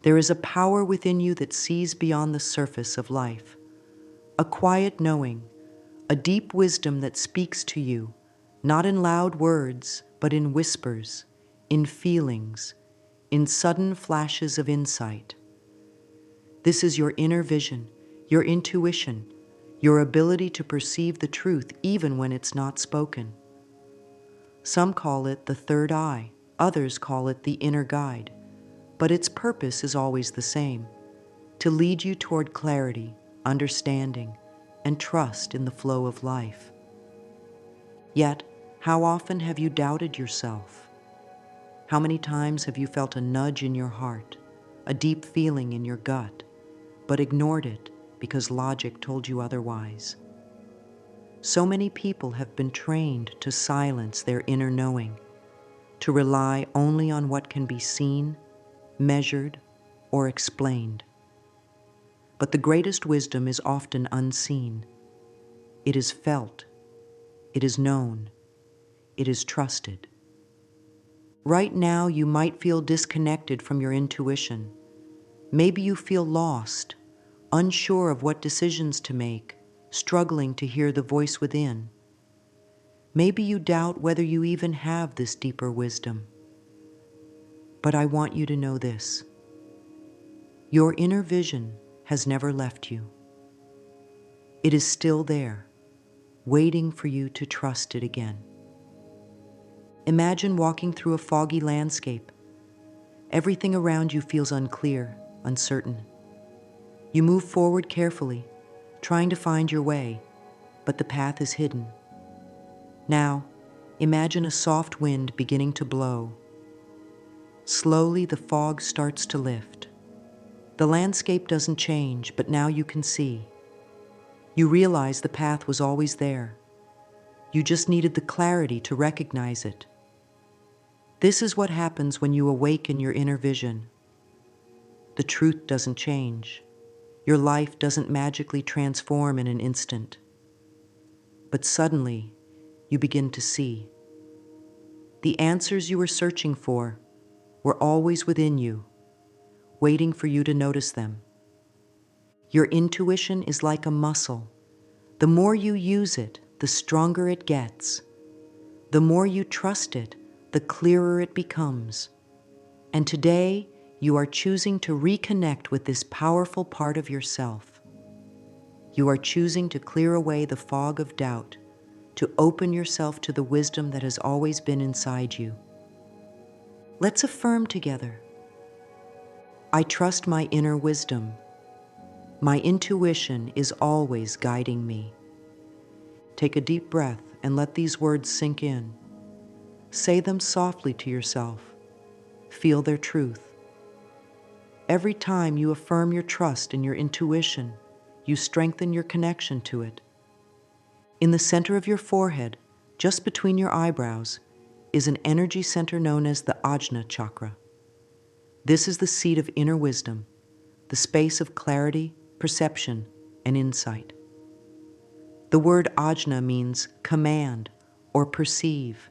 There is a power within you that sees beyond the surface of life, a quiet knowing, a deep wisdom that speaks to you, not in loud words, but in whispers, in feelings, in sudden flashes of insight. This is your inner vision, your intuition, your ability to perceive the truth even when it's not spoken. Some call it the third eye, others call it the inner guide, but its purpose is always the same: to lead you toward clarity, understanding, and trust in the flow of life. Yet, how often have you doubted yourself? How many times have you felt a nudge in your heart, a deep feeling in your gut, but ignored it because logic told you otherwise? So many people have been trained to silence their inner knowing, to rely only on what can be seen, measured, or explained. But the greatest wisdom is often unseen. It is felt, it is known, it is trusted. Right now, you might feel disconnected from your intuition. Maybe you feel lost, unsure of what decisions to make, struggling to hear the voice within. Maybe you doubt whether you even have this deeper wisdom. But I want you to know this: your inner vision has never left you. It is still there, waiting for you to trust it again. Imagine walking through a foggy landscape. Everything around you feels unclear, uncertain. You move forward carefully, trying to find your way, but the path is hidden. Now, imagine a soft wind beginning to blow. Slowly, the fog starts to lift. The landscape doesn't change, but now you can see. You realize the path was always there. You just needed the clarity to recognize it. This is what happens when you awaken your inner vision. The truth doesn't change. Your life doesn't magically transform in an instant. But suddenly, you begin to see. The answers you were searching for were always within you, waiting for you to notice them. Your intuition is like a muscle. The more you use it, the stronger it gets. The more you trust it, the clearer it becomes. And today, you are choosing to reconnect with this powerful part of yourself. You are choosing to clear away the fog of doubt, to open yourself to the wisdom that has always been inside you. Let's affirm together: I trust my inner wisdom. My intuition is always guiding me. Take a deep breath and let these words sink in. Say them softly to yourself. Feel their truth. Every time you affirm your trust in your intuition, you strengthen your connection to it. In the center of your forehead, just between your eyebrows, is an energy center known as the Ajna chakra. This is the seat of inner wisdom, the space of clarity, perception, and insight. The word Ajna means command or perceive,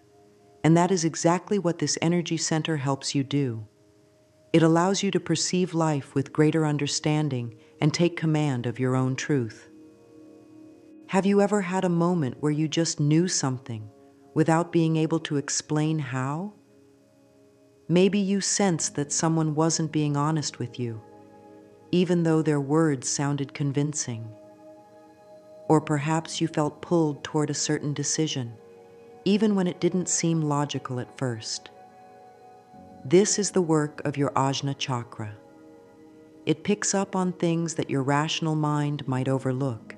and that is exactly what this energy center helps you do. It allows you to perceive life with greater understanding and take command of your own truth. Have you ever had a moment where you just knew something without being able to explain how? Maybe you sensed that someone wasn't being honest with you, even though their words sounded convincing. Or perhaps you felt pulled toward a certain decision, even when it didn't seem logical at first. This is the work of your Ajna chakra. It picks up on things that your rational mind might overlook.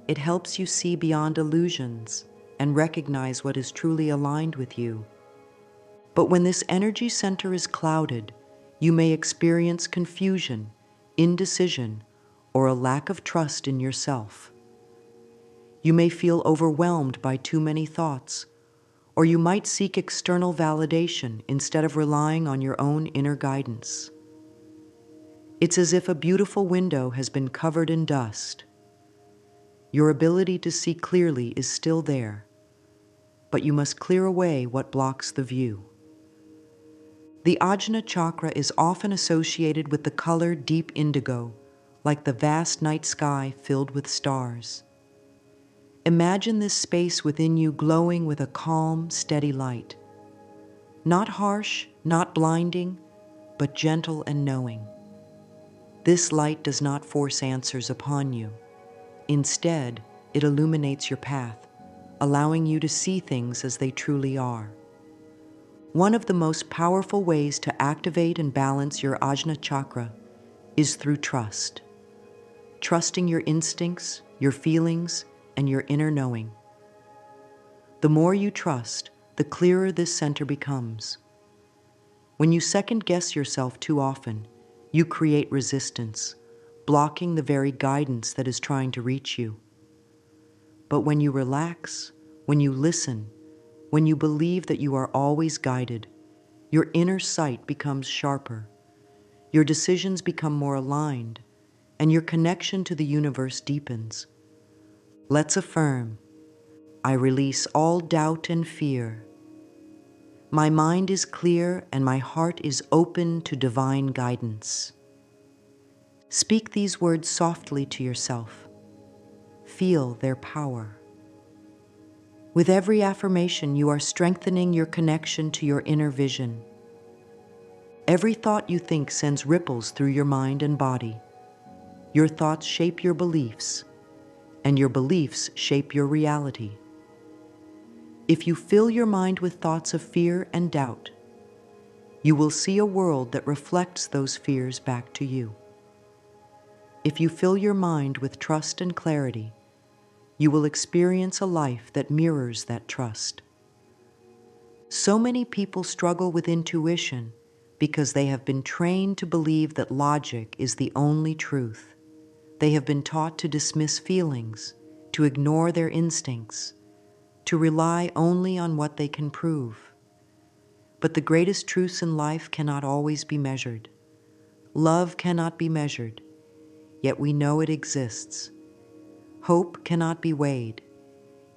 It helps you see beyond illusions and recognize what is truly aligned with you. But when this energy center is clouded, you may experience confusion, indecision, or a lack of trust in yourself. You may feel overwhelmed by too many thoughts, or you might seek external validation instead of relying on your own inner guidance. It's as if a beautiful window has been covered in dust. Your ability to see clearly is still there, but you must clear away what blocks the view. The Ajna chakra is often associated with the color deep indigo, like the vast night sky filled with stars. Imagine this space within you glowing with a calm, steady light. Not harsh, not blinding, but gentle and knowing. This light does not force answers upon you. Instead, it illuminates your path, allowing you to see things as they truly are. One of the most powerful ways to activate and balance your Ajna chakra is through trust. Trusting your instincts, your feelings, and your inner knowing. The more you trust, the clearer this center becomes. When you second-guess yourself too often, you create resistance, blocking the very guidance that is trying to reach you. But when you relax, when you listen, when you believe that you are always guided, your inner sight becomes sharper, your decisions become more aligned, and your connection to the universe deepens. Let's affirm, I release all doubt and fear. My mind is clear and my heart is open to divine guidance. Speak these words softly to yourself. Feel their power. With every affirmation, you are strengthening your connection to your inner vision. Every thought you think sends ripples through your mind and body. Your thoughts shape your beliefs, and your beliefs shape your reality. If you fill your mind with thoughts of fear and doubt, you will see a world that reflects those fears back to you. If you fill your mind with trust and clarity, you will experience a life that mirrors that trust. So many people struggle with intuition because they have been trained to believe that logic is the only truth. They have been taught to dismiss feelings, to ignore their instincts, to rely only on what they can prove. But the greatest truths in life cannot always be measured. Love cannot be measured, yet we know it exists. Hope cannot be weighed,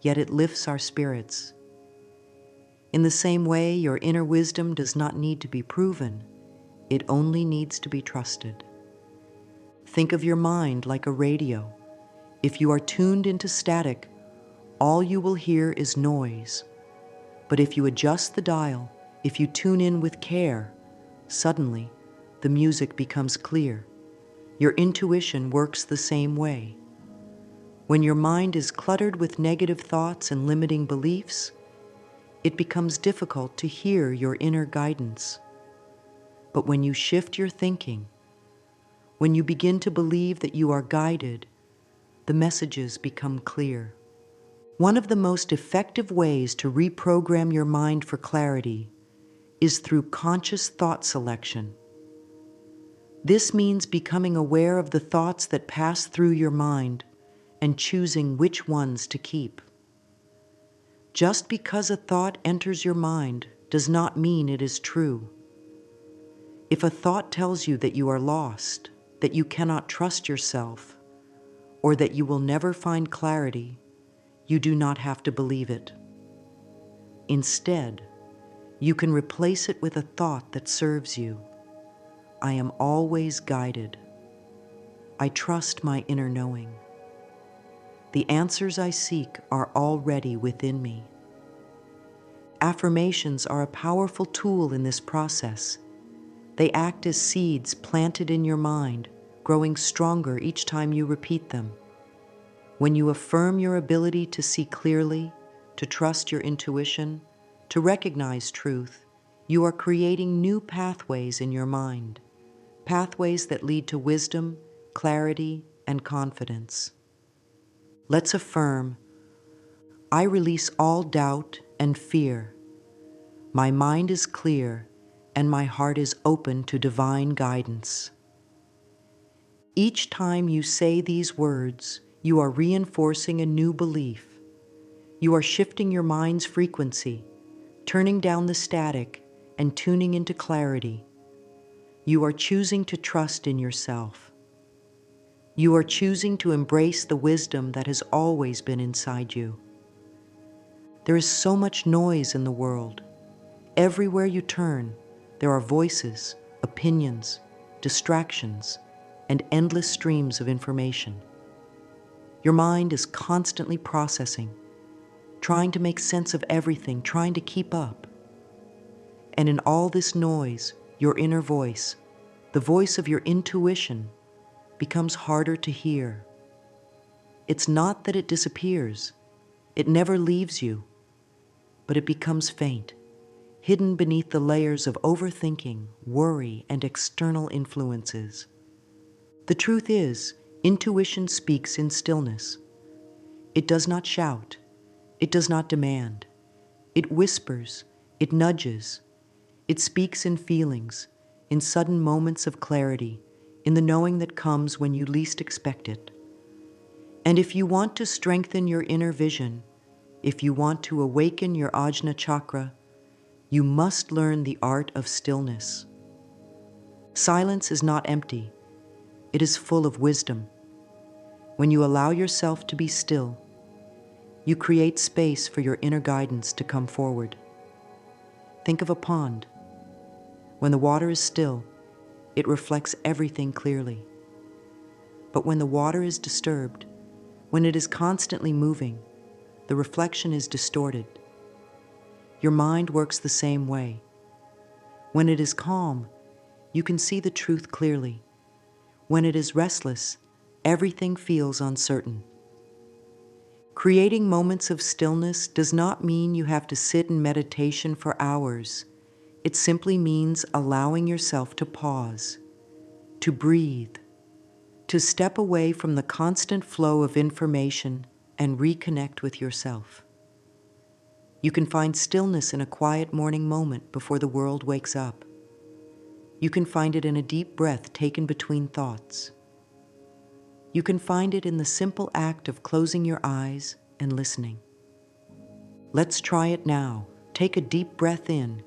yet it lifts our spirits. In the same way, your inner wisdom does not need to be proven. It only needs to be trusted. Think of your mind like a radio. If you are tuned into static, all you will hear is noise. But if you adjust the dial, if you tune in with care, suddenly the music becomes clear. Your intuition works the same way. When your mind is cluttered with negative thoughts and limiting beliefs, it becomes difficult to hear your inner guidance. But when you shift your thinking, when you begin to believe that you are guided, the messages become clear. One of the most effective ways to reprogram your mind for clarity is through conscious thought selection. This means becoming aware of the thoughts that pass through your mind and choosing which ones to keep. Just because a thought enters your mind does not mean it is true. If a thought tells you that you are lost, that you cannot trust yourself, or that you will never find clarity, you do not have to believe it. Instead, you can replace it with a thought that serves you. I am always guided. I trust my inner knowing. The answers I seek are already within me. Affirmations are a powerful tool in this process. They act as seeds planted in your mind, growing stronger each time you repeat them. When you affirm your ability to see clearly, to trust your intuition, to recognize truth, you are creating new pathways in your mind, pathways that lead to wisdom, clarity, and confidence. Let's affirm, I release all doubt and fear. My mind is clear, and my heart is open to divine guidance. Each time you say these words, you are reinforcing a new belief. You are shifting your mind's frequency, turning down the static, and tuning into clarity. You are choosing to trust in yourself. You are choosing to embrace the wisdom that has always been inside you. There is so much noise in the world. Everywhere you turn, there are voices, opinions, distractions, and endless streams of information. Your mind is constantly processing, trying to make sense of everything, trying to keep up. And in all this noise, your inner voice, the voice of your intuition, becomes harder to hear. It's not that it disappears. It never leaves you, but it becomes faint, hidden beneath the layers of overthinking, worry, and external influences. The truth is, intuition speaks in stillness. It does not shout. It does not demand. It whispers. It nudges. It speaks in feelings, in sudden moments of clarity, in the knowing that comes when you least expect it. And if you want to strengthen your inner vision, if you want to awaken your Ajna chakra, you must learn the art of stillness. Silence is not empty. It is full of wisdom. When you allow yourself to be still, you create space for your inner guidance to come forward. Think of a pond. When the water is still, it reflects everything clearly. But when the water is disturbed, when it is constantly moving, the reflection is distorted. Your mind works the same way. When it is calm, you can see the truth clearly. When it is restless, everything feels uncertain. Creating moments of stillness does not mean you have to sit in meditation for hours. It simply means allowing yourself to pause, to breathe, to step away from the constant flow of information and reconnect with yourself. You can find stillness in a quiet morning moment before the world wakes up. You can find it in a deep breath taken between thoughts. You can find it in the simple act of closing your eyes and listening. Let's try it now. Take a deep breath in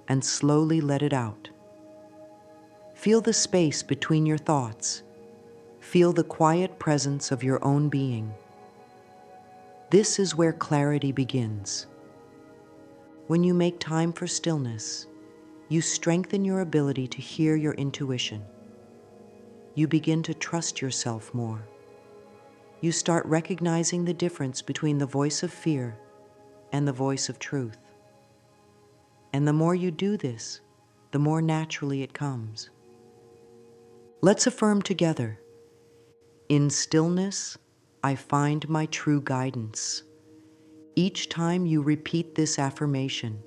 and slowly let it out. Feel the space between your thoughts. Feel the quiet presence of your own being. This is where clarity begins. When you make time for stillness, you strengthen your ability to hear your intuition. You begin to trust yourself more. You start recognizing the difference between the voice of fear and the voice of truth. And the more you do this, the more naturally it comes. Let's affirm together. In stillness, I find my true guidance. Each time you repeat this affirmation,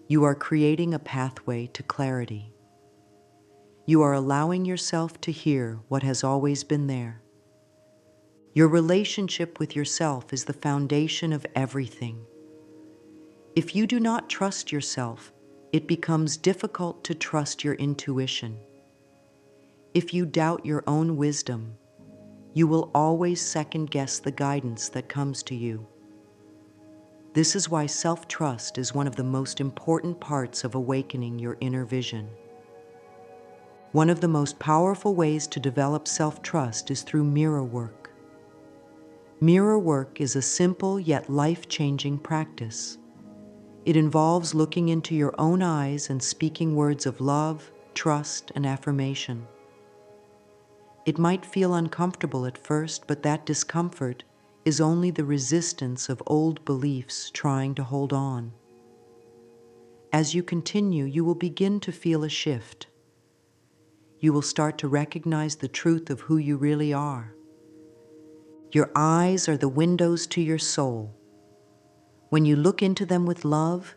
you are creating a pathway to clarity. You are allowing yourself to hear what has always been there. Your relationship with yourself is the foundation of everything. If you do not trust yourself, it becomes difficult to trust your intuition. If you doubt your own wisdom, you will always second-guess the guidance that comes to you. This is why self-trust is one of the most important parts of awakening your inner vision. One of the most powerful ways to develop self-trust is through mirror work. Mirror work is a simple yet life-changing practice. It involves looking into your own eyes and speaking words of love, trust, and affirmation. It might feel uncomfortable at first, but that discomfort is only the resistance of old beliefs trying to hold on. As you continue, you will begin to feel a shift. You will start to recognize the truth of who you really are. Your eyes are the windows to your soul. When you look into them with love,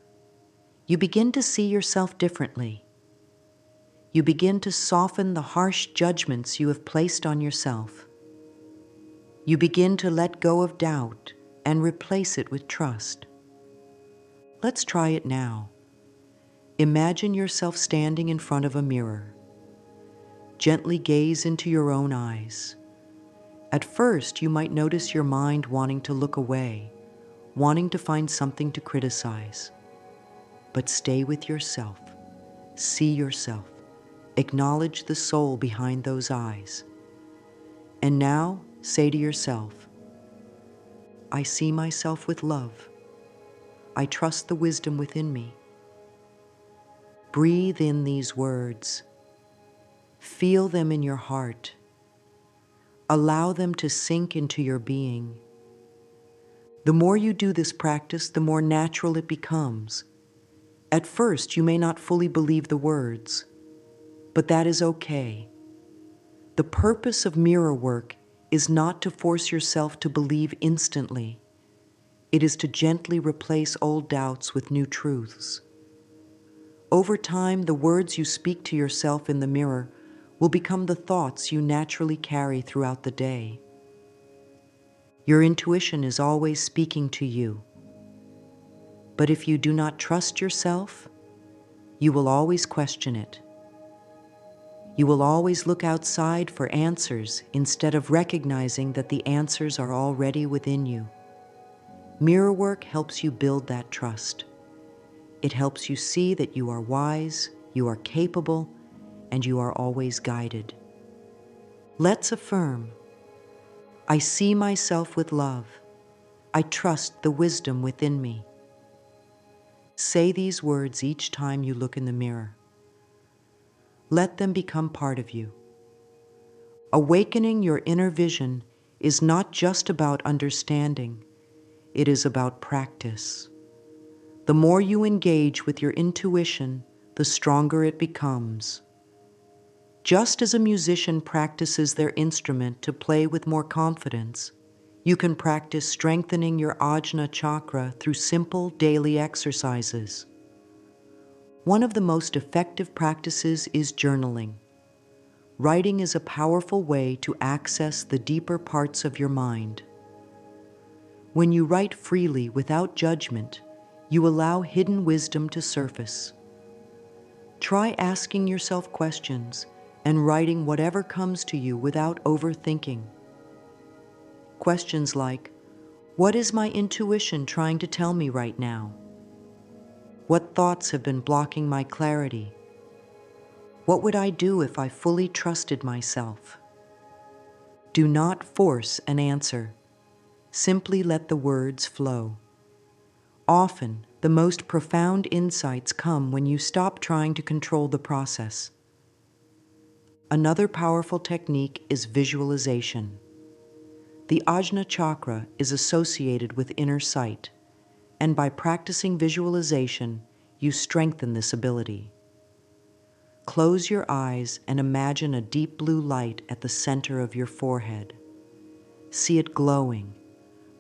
you begin to see yourself differently. You begin to soften the harsh judgments you have placed on yourself. You begin to let go of doubt and replace it with trust. Let's try it now. Imagine yourself standing in front of a mirror. Gently gaze into your own eyes. At first, you might notice your mind wanting to look away, wanting to find something to criticize. But stay with yourself. See yourself. Acknowledge the soul behind those eyes. And now, say to yourself, I see myself with love. I trust the wisdom within me. breathe in these words. Feel them in your heart. Allow them to sink into your being. The more you do this practice, the more natural it becomes. At first, you may not fully believe the words, but that is okay. The purpose of mirror work is not to force yourself to believe instantly. It is to gently replace old doubts with new truths. Over time, the words you speak to yourself in the mirror will become the thoughts you naturally carry throughout the day. Your intuition is always speaking to you. But if you do not trust yourself, you will always question it. You will always look outside for answers instead of recognizing that the answers are already within you. Mirror work helps you build that trust. It helps you see that you are wise, you are capable, and you are always guided. Let's affirm, I see myself with love. I trust the wisdom within me. Say these words each time you look in the mirror. Let them become part of you. Awakening your inner vision is not just about understanding, it is about practice. The more you engage with your intuition, the stronger it becomes. Just as a musician practices their instrument to play with more confidence, you can practice strengthening your Ajna chakra through simple daily exercises. One of the most effective practices is journaling. Writing is a powerful way to access the deeper parts of your mind. When you write freely without judgment, you allow hidden wisdom to surface. Try asking yourself questions and writing whatever comes to you without overthinking. Questions like, what is my intuition trying to tell me right now? What thoughts have been blocking my clarity? What would I do if I fully trusted myself? Do not force an answer. Simply let the words flow. Often, the most profound insights come when you stop trying to control the process. Another powerful technique is visualization. The Ajna chakra is associated with inner sight, and by practicing visualization, you strengthen this ability. Close your eyes and imagine a deep blue light at the center of your forehead. See it glowing,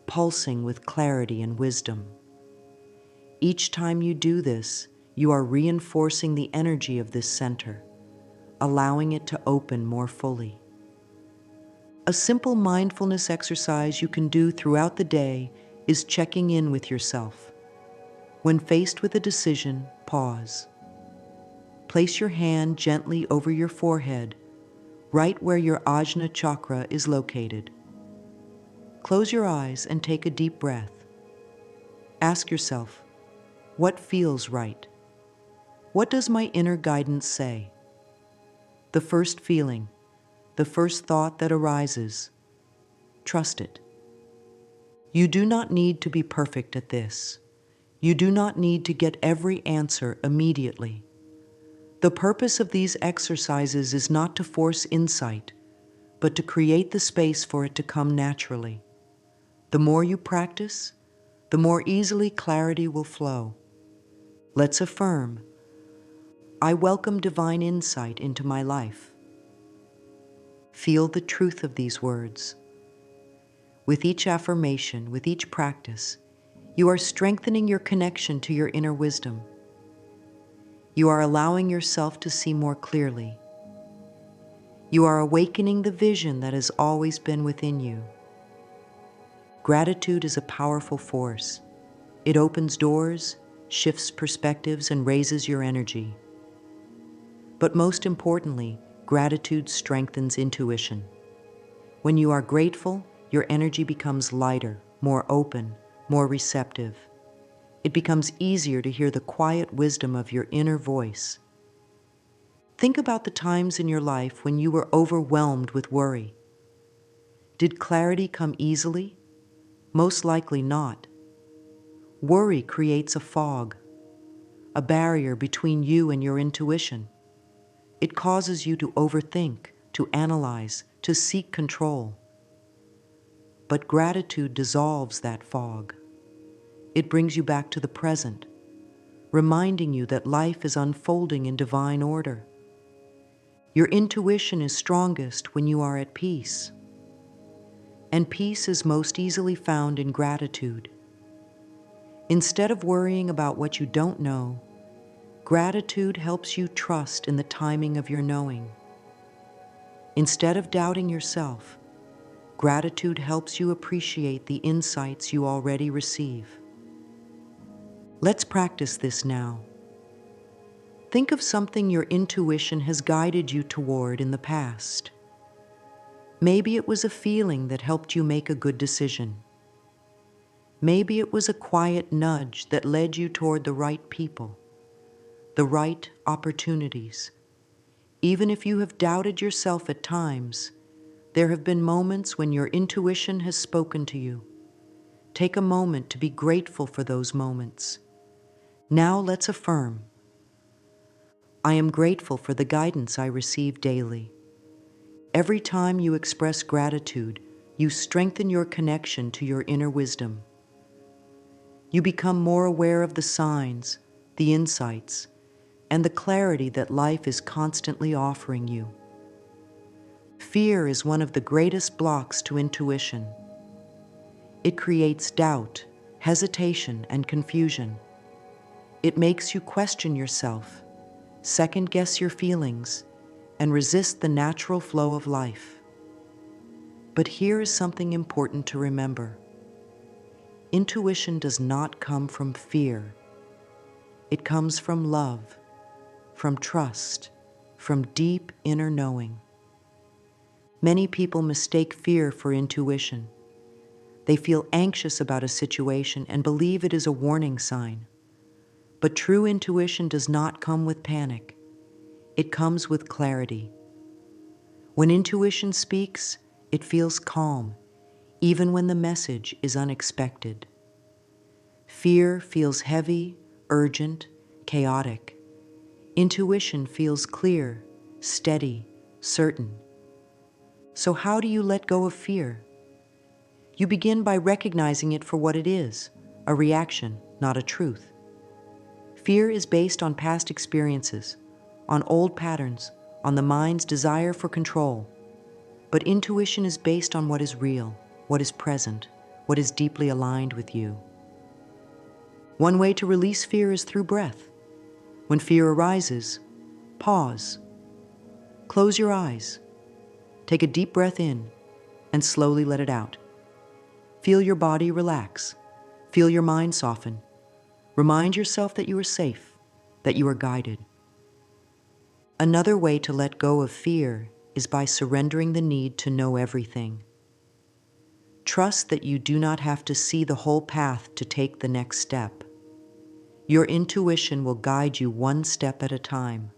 pulsing with clarity and wisdom. Each time you do this, you are reinforcing the energy of this center, allowing it to open more fully. A simple mindfulness exercise you can do throughout the day is checking in with yourself. When faced with a decision, pause. Place your hand gently over your forehead, right where your Ajna chakra is located. Close your eyes and take a deep breath. Ask yourself, what feels right? What does my inner guidance say? The first feeling, the first thought that arises, trust it. You do not need to be perfect at this. You do not need to get every answer immediately. The purpose of these exercises is not to force insight, but to create the space for it to come naturally. The more you practice, the more easily clarity will flow. Let's affirm, I welcome divine insight into my life. Feel the truth of these words. With each affirmation, with each practice, you are strengthening your connection to your inner wisdom. You are allowing yourself to see more clearly. You are awakening the vision that has always been within you. Gratitude is a powerful force. It opens doors, shifts perspectives, and raises your energy. But most importantly, gratitude strengthens intuition. When you are grateful, your energy becomes lighter, more open, more receptive. It becomes easier to hear the quiet wisdom of your inner voice. Think about the times in your life when you were overwhelmed with worry. Did clarity come easily? Most likely not. Worry creates a fog a barrier between you and your intuition. It causes you to overthink, to analyze, to seek control. But gratitude dissolves that fog. It brings you back to the present, reminding you that life is unfolding in divine order. Your intuition is strongest when you are at peace. And peace is most easily found in gratitude. Instead of worrying about what you don't know, gratitude helps you trust in the timing of your knowing. Instead of doubting yourself, gratitude helps you appreciate the insights you already receive. Let's practice this now. Think of something your intuition has guided you toward in the past. Maybe it was a feeling that helped you make a good decision. Maybe it was a quiet nudge that led you toward the right people, the right opportunities. Even if you have doubted yourself at times, there have been moments when your intuition has spoken to you. Take a moment to be grateful for those moments. Now let's affirm. I am grateful for the guidance I receive daily. Every time you express gratitude, you strengthen your connection to your inner wisdom. You become more aware of the signs, the insights, and the clarity that life is constantly offering you. Fear is one of the greatest blocks to intuition. It creates doubt, hesitation, and confusion. It makes you question yourself, second-guess your feelings, and resist the natural flow of life. But here is something important to remember. Intuition does not come from fear. It comes from love, from trust, from deep inner knowing. Many people mistake fear for intuition. They feel anxious about a situation and believe it is a warning sign. But true intuition does not come with panic. It comes with clarity. When intuition speaks, it feels calm, even when the message is unexpected. Fear feels heavy, urgent, chaotic. Intuition feels clear, steady, certain. So how do you let go of fear? You begin by recognizing it for what it is, a reaction, not a truth. Fear is based on past experiences, on old patterns, on the mind's desire for control. But intuition is based on what is real, what is present, what is deeply aligned with you. One way to release fear is through breath. When fear arises, pause. Close your eyes. Take a deep breath in and slowly let it out. Feel your body relax. Feel your mind soften. Remind yourself that you are safe, that you are guided. Another way to let go of fear is by surrendering the need to know everything. Trust that you do not have to see the whole path to take the next step. Your intuition will guide you one step at a time.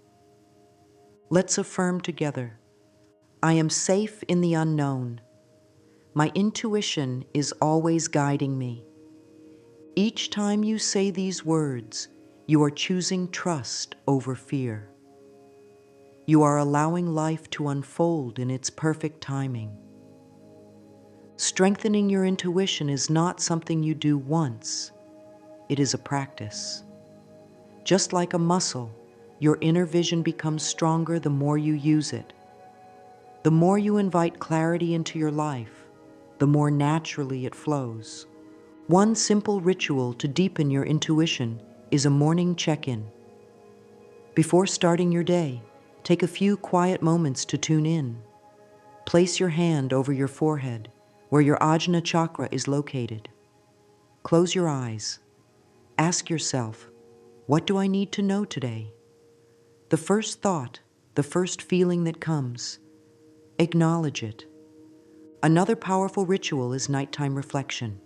Let's affirm together. I am safe in the unknown. My intuition is always guiding me. Each time you say these words, you are choosing trust over fear. You are allowing life to unfold in its perfect timing. Strengthening your intuition is not something you do once. It is a practice. Just like a muscle, your inner vision becomes stronger the more you use it. The more you invite clarity into your life, the more naturally it flows. One simple ritual to deepen your intuition is a morning check-in. Before starting your day, take a few quiet moments to tune in. Place your hand over your forehead, where your Ajna chakra is located. Close your eyes. Ask yourself, what do I need to know today? The first thought, the first feeling that comes, acknowledge it. Another powerful ritual is nighttime reflection.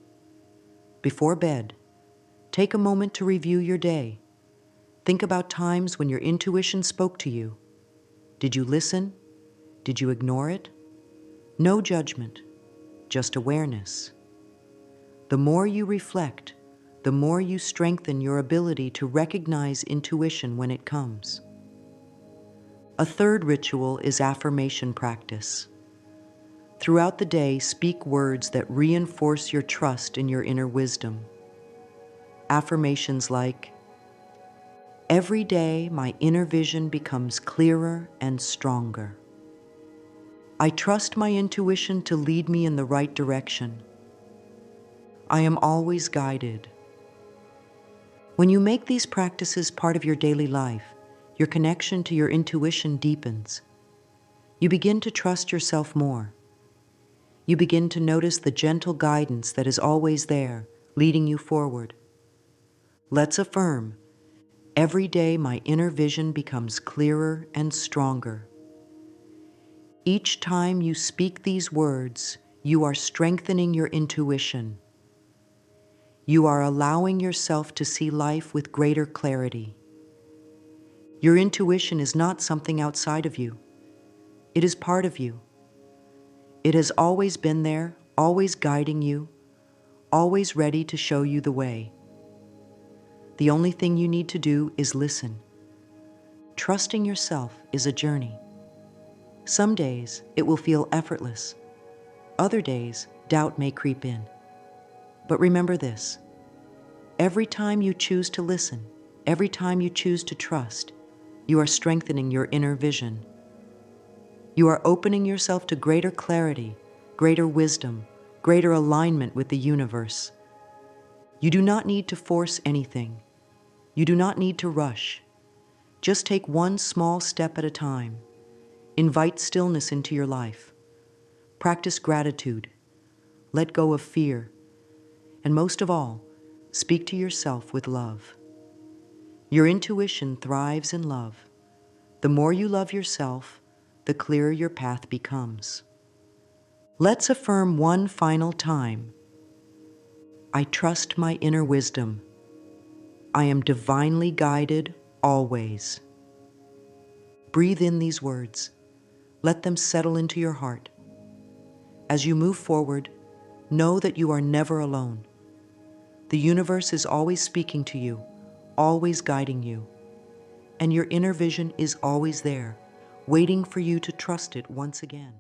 Before bed, take a moment to review your day. Think about times when your intuition spoke to you. Did you listen? Did you ignore it? No judgment, just awareness. The more you reflect, the more you strengthen your ability to recognize intuition when it comes. A third ritual is affirmation practice. Throughout the day, speak words that reinforce your trust in your inner wisdom. Affirmations like, "Every day my inner vision becomes clearer and stronger. I trust my intuition to lead me in the right direction. I am always guided." When you make these practices part of your daily life, your connection to your intuition deepens. You begin to trust yourself more. You begin to notice the gentle guidance that is always there, leading you forward. Let's affirm, every day my inner vision becomes clearer and stronger. Each time you speak these words, you are strengthening your intuition. You are allowing yourself to see life with greater clarity. Your intuition is not something outside of you. It is part of you. It has always been there, always guiding you, always ready to show you the way. The only thing you need to do is listen. Trusting yourself is a journey. Some days it will feel effortless. Other days, doubt may creep in. But remember this, every time you choose to listen, every time you choose to trust, you are strengthening your inner vision. You are opening yourself to greater clarity, greater wisdom, greater alignment with the universe. You do not need to force anything. You do not need to rush. Just take one small step at a time. Invite stillness into your life. Practice gratitude. Let go of fear. And most of all, speak to yourself with love. Your intuition thrives in love. The more you love yourself, the clearer your path becomes. Let's affirm one final time. I trust my inner wisdom. I am divinely guided always. Breathe in these words. Let them settle into your heart. As you move forward, know that you are never alone. The universe is always speaking to you, always guiding you, and your inner vision is always there, waiting for you to trust it once again.